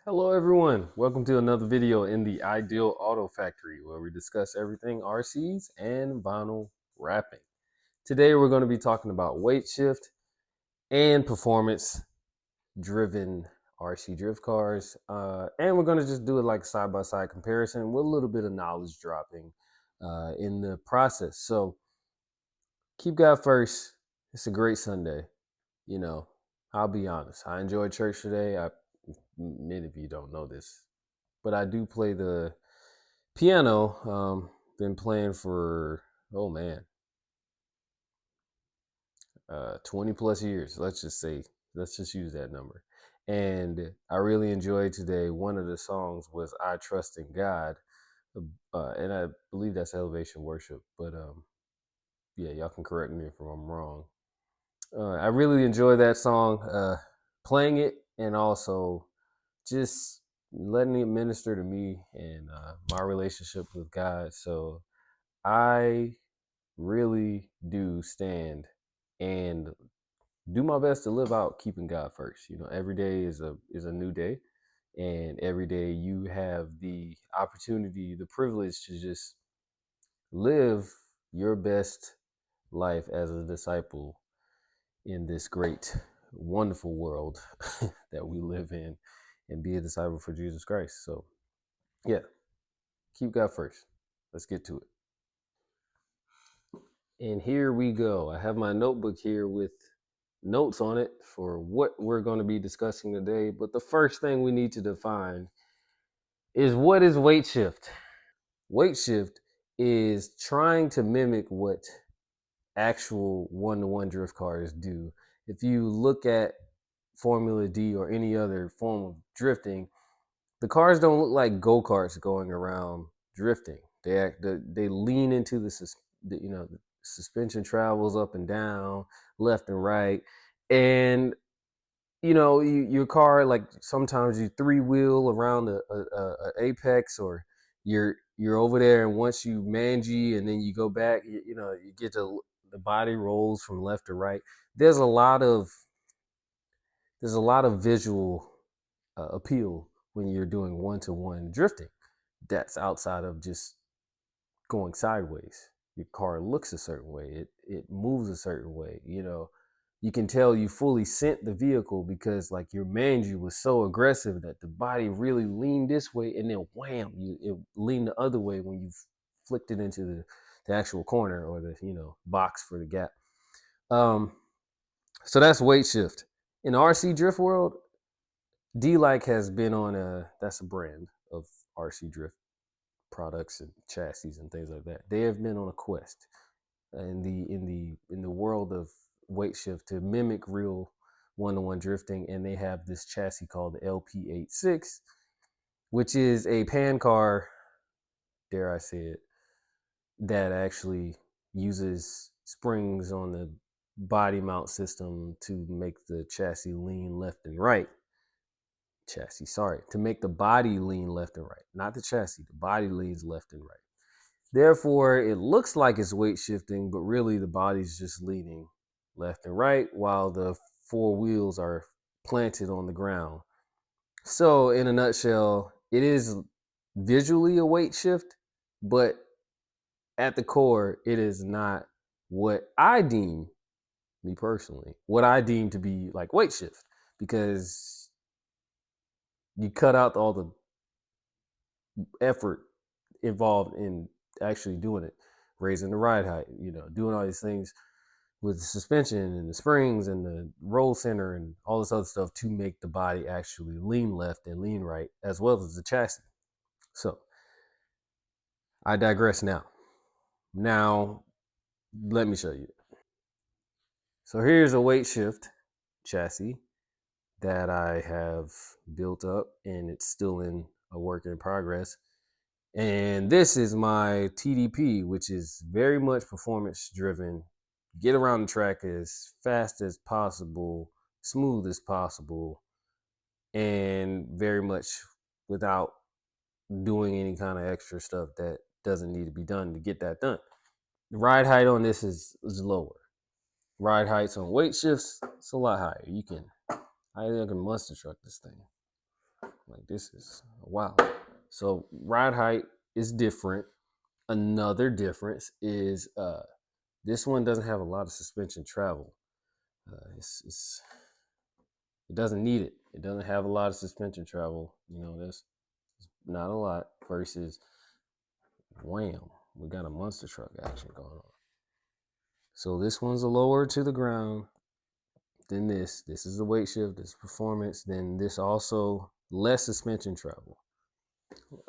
Hello everyone, welcome to another video in the Ideal Auto Factory where we discuss everything RCs and vinyl wrapping. Today we're going to be talking about weight shift and performance driven RC drift cars, and we're going to just do it like side by side comparison with a little bit of knowledge dropping in the process. So keep God first. It's a great Sunday. You know, I'll be honest, I enjoyed church today. Many of you don't know this, but I do play the piano. Been playing for, oh man, 20 plus years. Let's just use that number. And I really enjoyed today. One of the songs was "I Trust in God," and I believe that's Elevation Worship. But yeah, y'all can correct me if I'm wrong. I really enjoy that song, playing it, and also just letting it minister to me and my relationship with God. So I really do stand and do my best to live out keeping God first. You know, every day is a new day, and every day you have the opportunity, the privilege to just live your best life as a disciple in this great, wonderful world that we live in, and be a disciple for Jesus Christ. So, yeah, keep God first. Let's get to it. And here we go. I have my notebook here with notes on it for what we're going to be discussing today. But the first thing we need to define is, what is weight shift? Weight shift is trying to mimic what actual one-to-one drift cars do. If you look at Formula D or any other form of drifting, the cars don't look like go-karts going around drifting. They lean into the suspension travels up and down, left and right, and your car, like, sometimes you three wheel around a apex, or you're over there, and once you mangy and then you go back, you get to the body rolls from left to right. There's a lot of visual appeal when you're doing one-to-one drifting that's outside of just going sideways. Your car looks a certain way, it moves a certain way. You can tell you fully sent the vehicle because, like, your manual was so aggressive that the body really leaned this way, and then wham, it leaned the other way when you flicked it into the actual corner, or the box for the gap. So that's weight shift. In the RC drift world, D-Like has been on that's a brand of RC drift products and chassis and things like that. They have been on a quest in the world of weight shift to mimic real one-to-one drifting, and they have this chassis called the LP86, which is a pan car, dare I say it, that actually uses springs on the body mount system to make the chassis lean left and right. To make the body lean left and right, not the chassis. The body leans left and right. Therefore, it looks like it's weight shifting, but really the body's just leaning left and right while the four wheels are planted on the ground. So, in a nutshell, it is visually a weight shift, but at the core, it is not what I deem, me personally, what I deem to be like weight shift, because you cut out all the effort involved in actually doing it, raising the ride height, doing all these things with the suspension and the springs and the roll center and all this other stuff to make the body actually lean left and lean right, as well as the chassis. So I digress now. Now, let me show you. So here's a weight shift chassis that I have built up, and it's still in a work in progress. And this is my TDP, which is very much performance driven. Get around the track as fast as possible, smooth as possible, and very much without doing any kind of extra stuff that doesn't need to be done to get that done. The ride height on this is lower. Ride heights on weight shifts, it's a lot higher. I can monster truck this thing. Like this is wow. So ride height is different. Another difference is this one doesn't have a lot of suspension travel. It doesn't need it. It doesn't have a lot of suspension travel. That's not a lot versus wham, we got a monster truck action going on. So this one's a lower to the ground than this. This is the weight shift, this performance. Then this also less suspension travel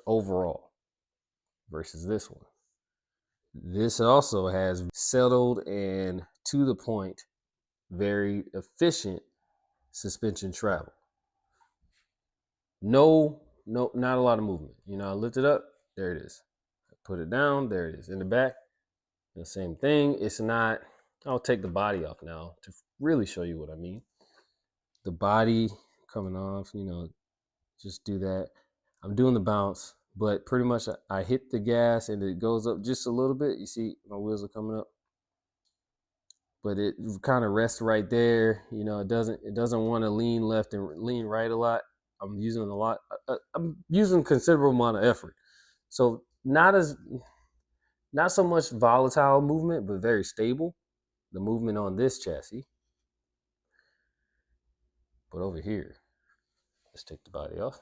overall versus this one. This also has settled and to the point, very efficient suspension travel. No, not a lot of movement. I lift it up, there it is. I put it down, there it is. In the back, the same thing. It's not, I'll take the body off now to really show you what I mean. The body coming off, just do that. I'm doing the bounce, but pretty much I hit the gas and it goes up just a little bit. You see my wheels are coming up, but it kind of rests right there. It doesn't want to lean left and lean right a lot. I'm using a lot. I'm using considerable amount of effort. So not so much volatile movement, but very stable. The movement on this chassis. But over here, let's take the body off.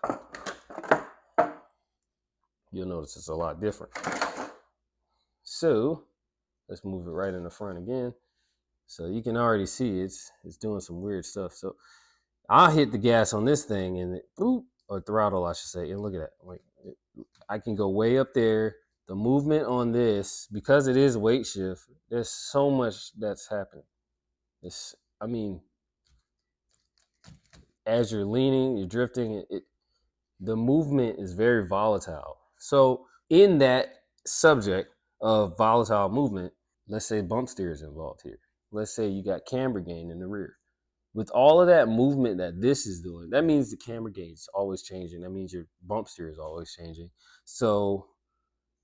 You'll notice it's a lot different. So let's move it right in the front again. So you can already see it's doing some weird stuff. So I'll hit the gas on this thing and it, or throttle, I should say. And look at that. Like I can go way up there. The movement on this, because it is weight shift, there's so much that's happening. As you're leaning, you're drifting, the movement is very volatile. So in that subject of volatile movement, let's say bump steer is involved here. Let's say you got camber gain in the rear. With all of that movement that this is doing, that means the camber gain is always changing. That means your bump steer is always changing. So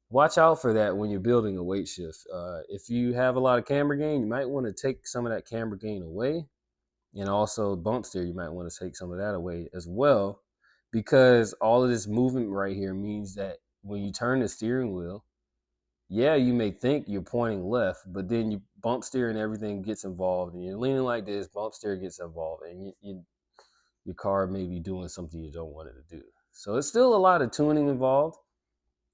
watch out for that when you're building a weight shift. If you have a lot of camber gain, you might want to take some of that camber gain away. And also bump steer, you might want to take some of that away as well, because all of this movement right here means that when you turn the steering wheel, yeah, you may think you're pointing left, but then you bump steer and everything gets involved, and you're leaning like this, bump steer gets involved, and your car may be doing something you don't want it to do. So it's still a lot of tuning involved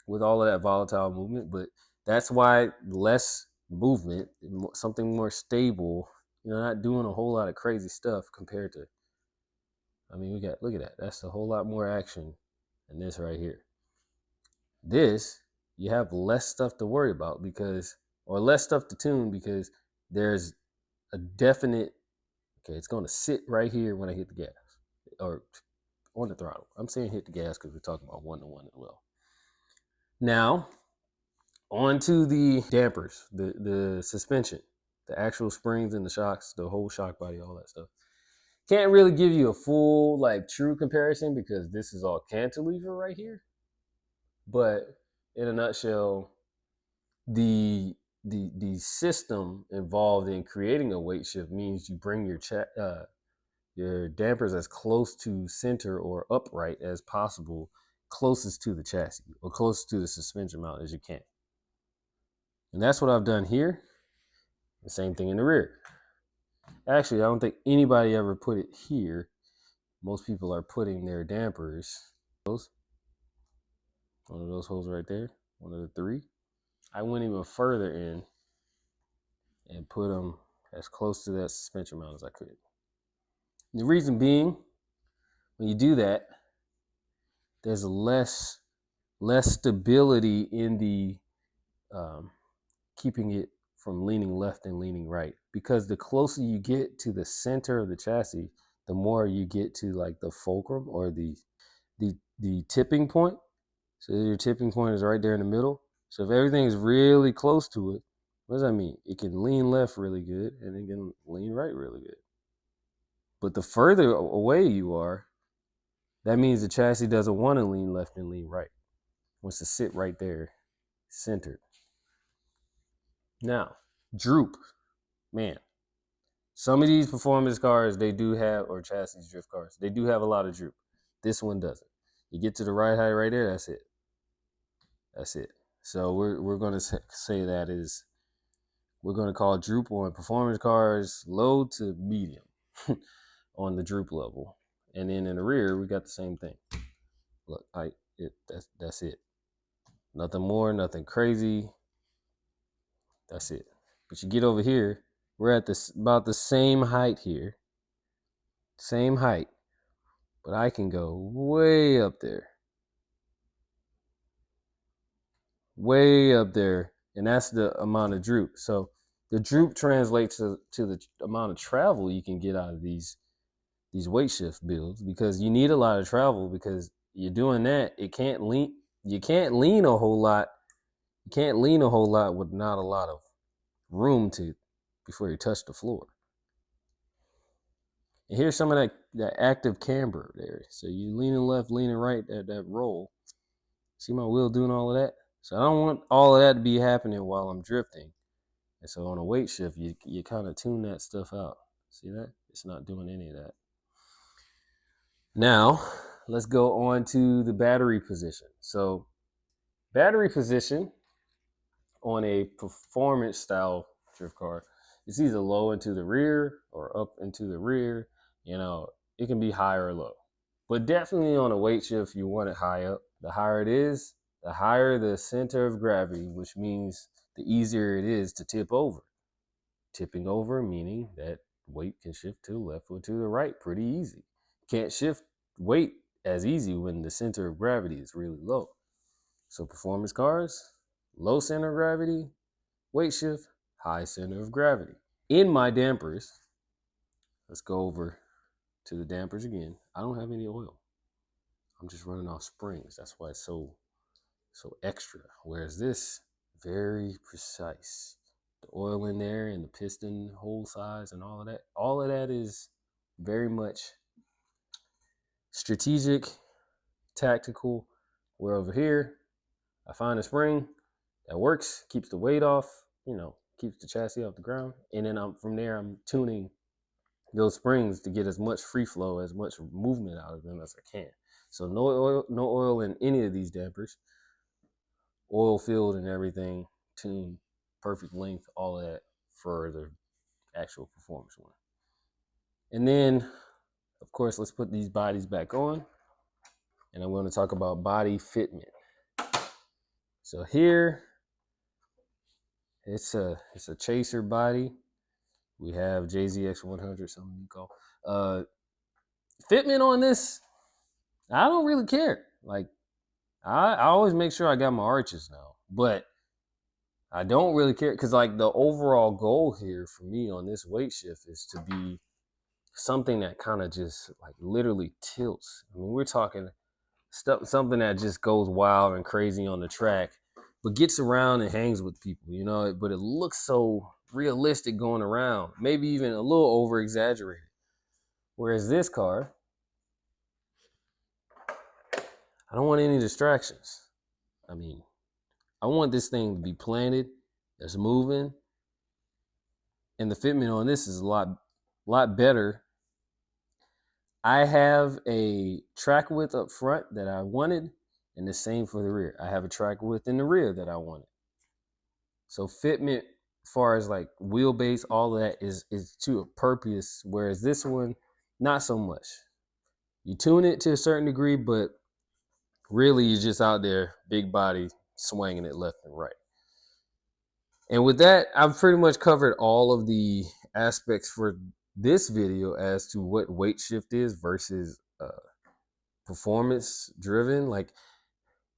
with all of that volatile movement, but that's why less movement, something more stable, not doing a whole lot of crazy stuff compared to, look at that. That's a whole lot more action than this right here. This, you have less stuff to worry about or less stuff to tune because there's a definite, okay, it's going to sit right here when I hit the gas or on the throttle. I'm saying hit the gas because we're talking about one-to-one as well. Now, onto the dampers, the suspension, the actual springs and the shocks, the whole shock body, all that stuff. Can't really give you a full, true comparison because this is all cantilever right here. But in a nutshell, the system involved in creating a weight shift means you bring your dampers as close to center or upright as possible, closest to the chassis or closest to the suspension mount as you can. And that's what I've done here. The same thing in the rear. Actually, I don't think anybody ever put it here. Most people are putting their dampers, one of those holes right there, one of the three. I went even further in and put them as close to that suspension mount as I could. The reason being, when you do that, there's less stability in the keeping it from leaning left and leaning right, because the closer you get to the center of the chassis, the more you get to the fulcrum or the tipping point. So your tipping point is right there in the middle. So if everything is really close to it, what does that mean? It can lean left really good and it can lean right really good. But the further away you are, that means the chassis doesn't want to lean left and lean right. It wants to sit right there, centered. Now, droop. Man, some of these performance cars, they do have, or chassis drift cars, they do have a lot of droop. This one doesn't. You get to the ride height right there, that's it. That's it. So we're going to say that is, we're going to call droop on performance cars low to medium on the droop level. And then in the rear, we got the same thing. Look, that's it. Nothing more, nothing crazy. That's it. But you get over here, we're at this about the same height here. Same height. But I can go way up there. Way up there. And that's the amount of droop. So the droop translates to the amount of travel you can get out of these weight shift builds, because you need a lot of travel, because you're doing that. You can't lean a whole lot. You can't lean a whole lot with not a lot of room to before you touch the floor. And here's some of that active camber there. So you leaning left, leaning right at that roll. See my wheel doing all of that? So I don't want all of that to be happening while I'm drifting. And so on a weight shift, you kind of tune that stuff out. See that? It's not doing any of that. Now, let's go on to the battery position. So battery position on a performance style drift car, it's either low into the rear or up into the rear. You know, it can be high or low. But definitely on a weight shift, you want it high up. The higher it is, the higher the center of gravity, which means the easier it is to tip over. Tipping over meaning that weight can shift to the left or to the right pretty easy. Can't shift weight as easy when the center of gravity is really low. So performance cars, low center of gravity, weight shift, high center of gravity. In my dampers, let's go over to the dampers again. I don't have any oil. I'm just running off springs. That's why it's so extra. Whereas this, very precise. The oil in there and the piston hole size and all of that is very much strategic, tactical. Where over here, I find a spring that works, keeps the weight off, keeps the chassis off the ground. And then from there, I'm tuning those springs to get as much free flow, as much movement out of them as I can. So no oil in any of these dampers. Oil filled and everything, tuned, perfect length, all of that for the actual performance one. And then, of course, let's put these bodies back on. And I'm going to talk about body fitment. So here, it's a chaser body. We have JZX100, something you call. Fitment on this, I don't really care. Like, I always make sure I got my arches now, but I don't really care, because like the overall goal here for me on this weight shift is to be something that kind of just like literally tilts. I mean, we're talking something that just goes wild and crazy on the track, but gets around and hangs with people, but it looks so realistic going around, maybe even a little over exaggerated. Whereas this car, I don't want any distractions. I mean, I want this thing to be planted, that's moving, and the fitment on this is a lot better. I have a track width up front that I wanted, and the same for the rear. I have a track width in the rear that I wanted. So fitment, as far as like wheelbase, all of that is to a purpose, whereas this one, not so much. You tune it to a certain degree, but really you're just out there, big body, swinging it left and right. And with that, I've pretty much covered all of the aspects for this video as to what weight shift is versus performance driven. Like,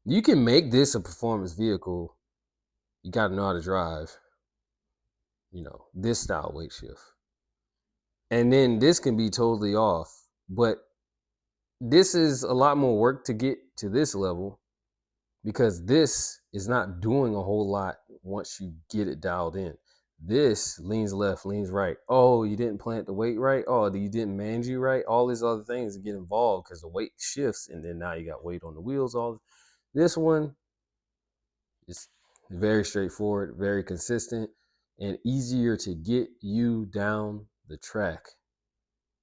you can make this a performance vehicle. You got to know how to drive, this style weight shift. And then this can be totally off. But this is a lot more work to get to this level, because this is not doing a whole lot once you get it dialed in. This leans left, leans right. Oh, you didn't plant the weight right. Oh, you didn't manage you right. All these other things get involved because the weight shifts, and then now you got weight on the wheels. This one is very straightforward, very consistent, and easier to get you down the track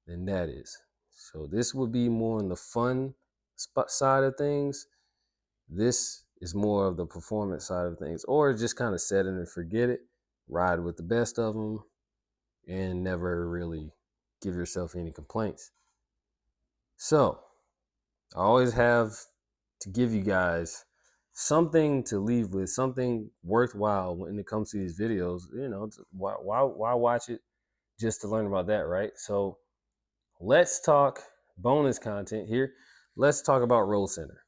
than that is. So this would be more on the fun side of things. This is more of the performance side of things, or just kind of set it and forget it, ride with the best of them, and never really give yourself any complaints. So I always have to give you guys something to leave with, something worthwhile when it comes to these videos. You know, why watch it just to learn about that, right? So let's talk bonus content here. Let's talk about roll center.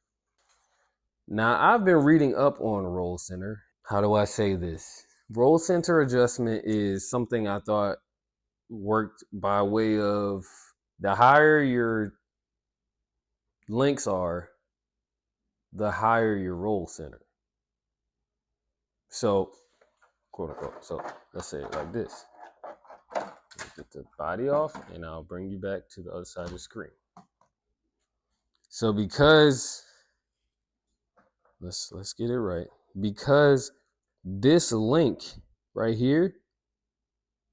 Now, I've been reading up on roll center. How do I say this? Roll center adjustment is something I thought worked by way of the higher your links are, the higher your roll center. So, quote unquote. So let's say it like this. Get the body off, and I'll bring you back to the other side of the screen. So because let's get it right. Because this link right here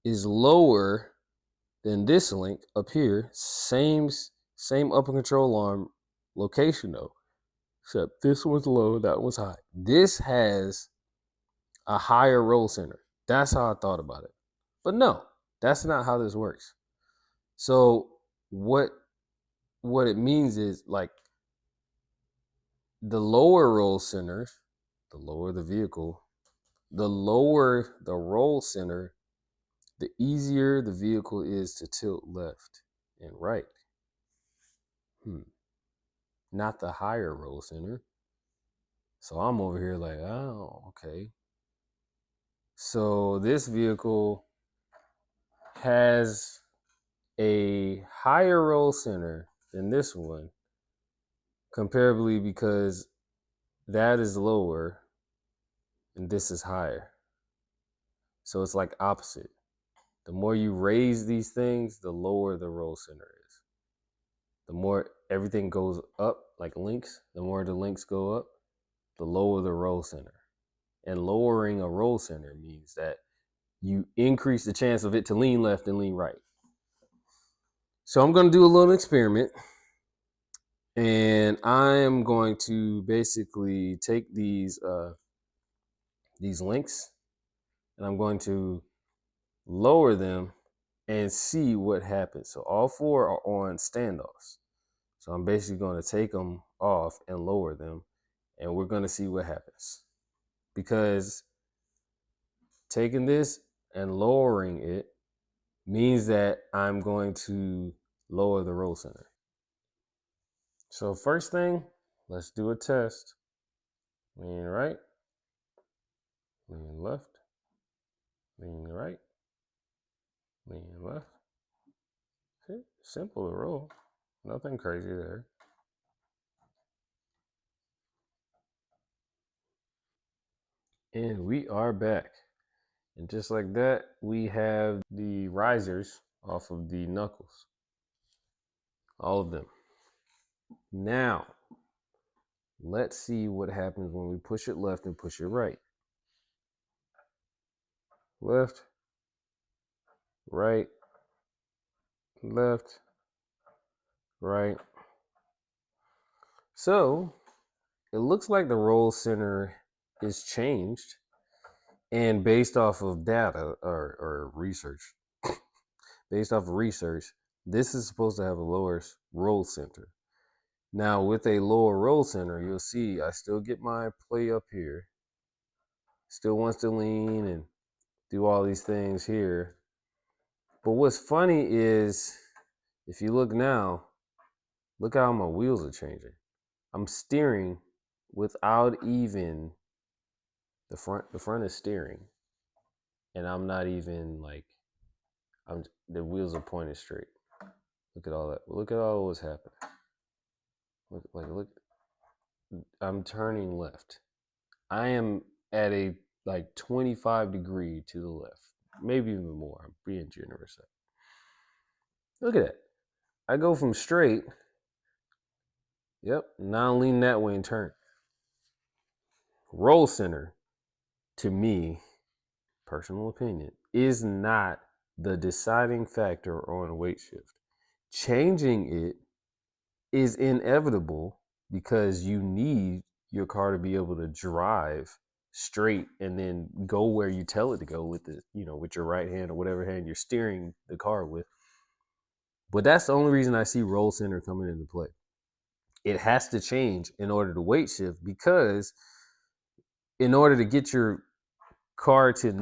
is lower than this link up here. Same upper control arm location though. Except this one's low, that one's high. This has a higher roll center. That's how I thought about it. But no, that's not how this works. So what it means is, like, the lower roll center, the lower the vehicle, the lower the roll center, the easier the vehicle is to tilt left and right. Not the higher roll center. So I'm over here like, oh, okay. So this vehicle has a higher roll center than this one, comparably, because that is lower and this is higher. So it's like opposite. The more you raise these things, the lower the roll center is. The more everything goes up, like links, the more the links go up, the lower the roll center. And lowering a roll center means that you increase the chance of it to lean left and lean right. So I'm going to do a little experiment. And I am going to basically take these links, and I'm going to lower them and see what happens. So all four are on standoffs. So I'm basically going to take them off and lower them, and we're going to see what happens. Because taking this and lowering it means that I'm going to lower the roll center. So first thing, let's do a test. Lean right, lean left, lean right, lean left. See, simple to roll. Nothing crazy there. And we are back. And just like that, we have the risers off of the knuckles. All of them. Now, let's see what happens when we push it left and push it right. Left, right, left, right. So, it looks like the roll center is changed, and based off of data or research, this is supposed to have a lower roll center. Now, with a lower roll center, you'll see I still get my play up here. Still wants to lean and do all these things here. But what's funny is, if you look now, look how my wheels are changing. I'm steering without even the front. The front is steering, and I'm not even like, the wheels are pointed straight. Look at all that. Look at all what's happening. Look. I'm turning left. I am at a 25-degree to the left, maybe even more. I'm being generous. Look at that. I go from straight. Yep. Now lean that way and turn. Roll center, to me, personal opinion, is not the deciding factor on weight shift. Changing it is inevitable because you need your car to be able to drive straight and then go where you tell it to go with with your right hand or whatever hand you're steering the car with. But that's the only reason I see roll center coming into play. It has to change in order to weight shift, because in order to get your car to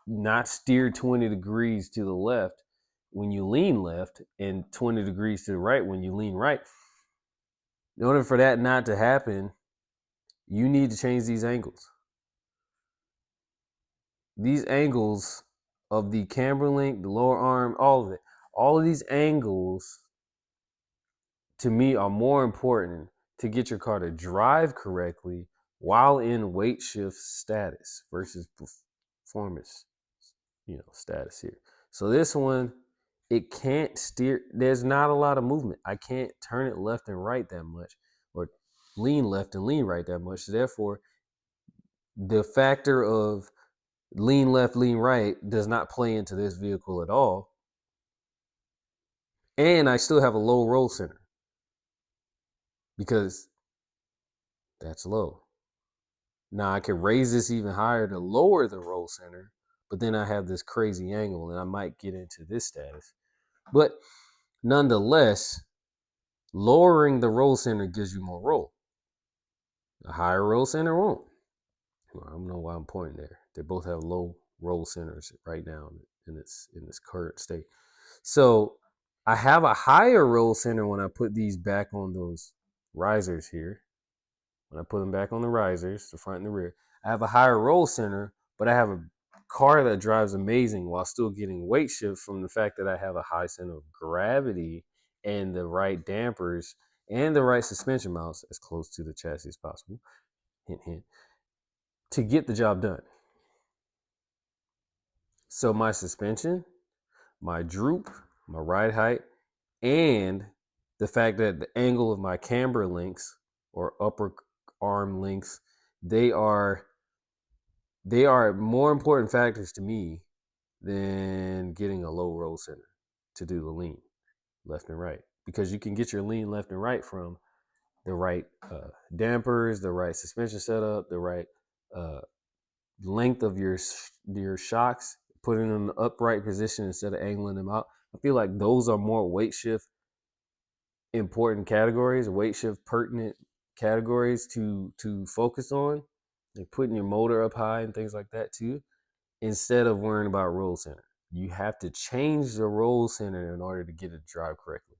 not steer 20 degrees to the left when you lean left and 20 degrees to the right when you lean right, in order for that not to happen, you need to change these angles. These angles of the camber link, the lower arm, all of it, all of these angles to me are more important to get your car to drive correctly while in weight shift status versus performance, status here. So this one, it can't steer. There's not a lot of movement. I can't turn it left and right that much, or lean left and lean right that much. Therefore, the factor of lean left, lean right does not play into this vehicle at all. And I still have a low roll center because that's low. Now I can raise this even higher to lower the roll center, but then I have this crazy angle and I might get into this status. But nonetheless, lowering the roll center gives you more roll. A higher roll center won't. Well, I don't know why I'm pointing there. They both have low roll centers right now in this current state. So I have a higher roll center when I put these back on those risers here. When I put them back on the risers, the front and the rear, I have a higher roll center, but I have a car that drives amazing while still getting weight shift from the fact that I have a high center of gravity and the right dampers and the right suspension mounts as close to the chassis as possible. Hint, hint. To get the job done. So my suspension, my droop, my ride height, and the fact that the angle of my camber links or upper arm links, they are more important factors to me than getting a low roll center to do the lean left and right, because you can get your lean left and right from the right dampers, the right suspension setup, the right length of your shocks, putting them in the upright position instead of angling them out. I feel like those are more weight shift important categories, weight shift pertinent categories to focus on, like putting your motor up high and things like that too, instead of worrying about roll center. You have to change the roll center in order to get it to drive correctly.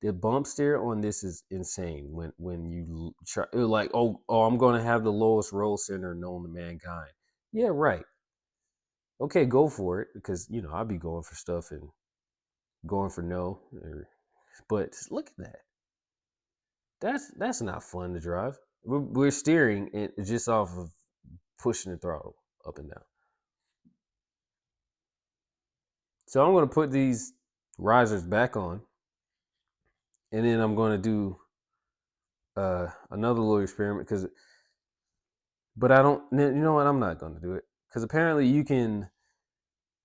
The bump steer on this is insane. When you try, like, I'm going to have the lowest roll center known to mankind. Yeah, right. Okay, go for it, because I'll be going for stuff and going for no. But look at that. That's not fun to drive. We're steering it just off of pushing the throttle up and down. So I'm going to put these risers back on, and then I'm going to do another little experiment but I don't. You know what? I'm not going to do it, because apparently you can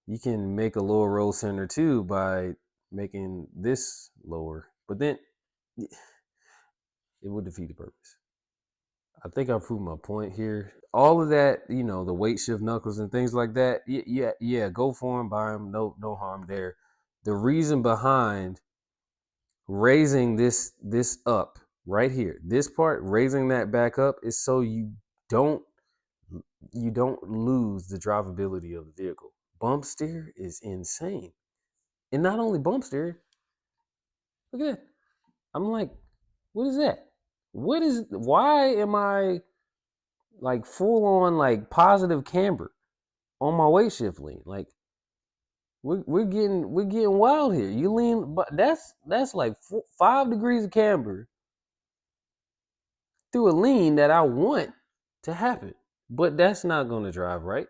make a lower roll center too by making this lower, but then it would defeat the purpose. I think I proved my point here. All of that, the weight shift knuckles and things like that. Yeah, go for them, buy them. No harm there. The reason behind raising this up right here, this part, raising that back up, is so don't you don't lose the drivability of the vehicle. Bump steer is insane, and not only bump steer. Look at that. I'm like, what is that? Why am I like full on like positive camber on my weight shift lean? Like we're getting wild here. You lean, but that's like 5 degrees of camber through a lean that I want to happen, but that's not going to drive right.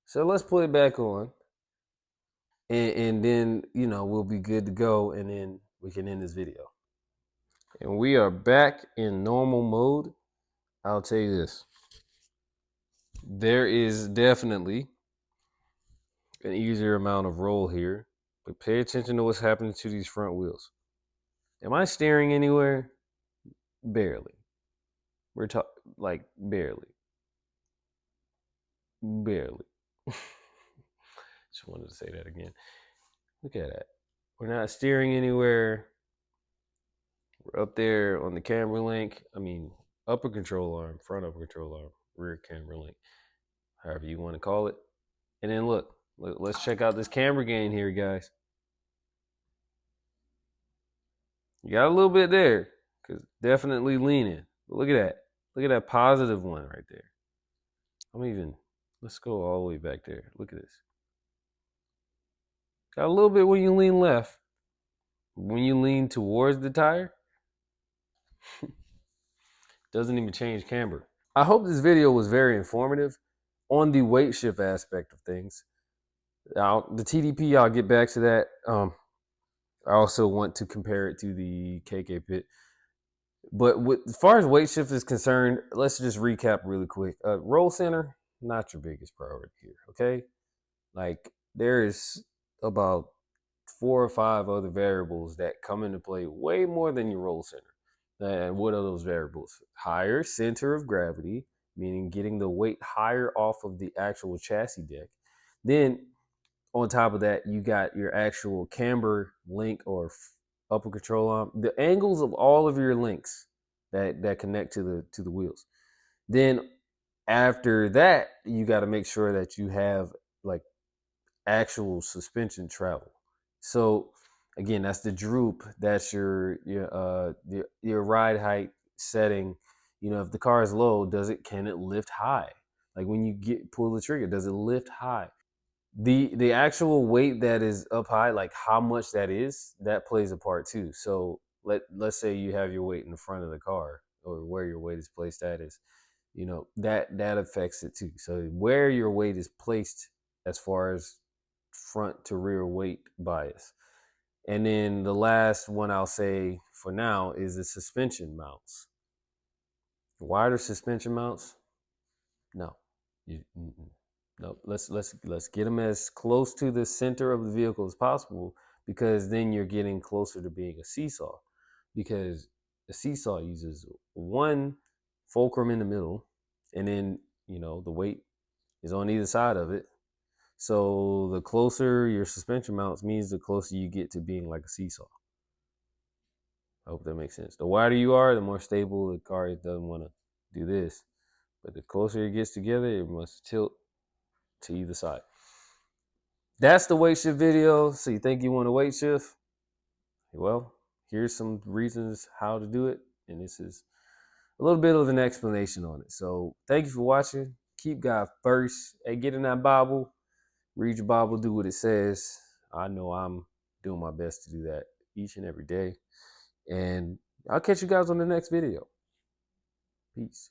So let's put it back on, and then we'll be good to go, and then we can end this video. And we are back in normal mode. I'll tell you this. There is definitely an easier amount of roll here, but pay attention to what's happening to these front wheels. Am I steering anywhere? Barely. We're talking like barely. Barely. Just wanted to say that again. Look at that. We're not steering anywhere. We're up there on the camera link. I mean, upper control arm, front upper control arm, rear camera link, however you want to call it. And then look, let's check out this camera gain here, guys. You got a little bit there, because definitely leaning. But look at that. Look at that positive one right there. Let's go all the way back there. Look at this. Got a little bit when you lean left. When you lean towards the tire, doesn't even change camber. I hope this video was very informative on the weight shift aspect of things. The TDP, I'll get back to that. I also want to compare it to the KK pit. But as far as weight shift is concerned, let's just recap really quick. Roll center, not your biggest priority here, okay? Like, there is about 4 or 5 other variables that come into play way more than your roll center. And what are those variables? Higher center of gravity, meaning getting the weight higher off of the actual chassis deck. Then on top of that, you got your actual camber link or upper control arm, the angles of all of your links that connect to the wheels. Then after that, you got to make sure that you have like actual suspension travel. So again, that's the droop. That's your ride height setting. You know, if the car is low, can it lift high? Like when you pull the trigger, does it lift high? The actual weight that is up high, like how much that is, that plays a part too. So let's say you have your weight in the front of the car, or where your weight is placed at is, you know, that affects it too. So where your weight is placed as far as front to rear weight bias. And then the last one I'll say for now is the suspension mounts. Wider suspension mounts? No. No. Let's get them as close to the center of the vehicle as possible, because then you're getting closer to being a seesaw. Because a seesaw uses one fulcrum in the middle, and then, you know, the weight is on either side of it. So the closer your suspension mounts means the closer you get to being like a seesaw. I hope that makes sense. The wider you are, the more stable the car doesn't want to do this. But the closer it gets together, it must tilt to either side. That's the weight shift video. So you think you want a weight shift? Well, here's some reasons how to do it. And this is a little bit of an explanation on it. So thank you for watching. Keep God first. Hey, get in that Bible. Read your Bible, do what it says. I know I'm doing my best to do that each and every day. And I'll catch you guys on the next video. Peace.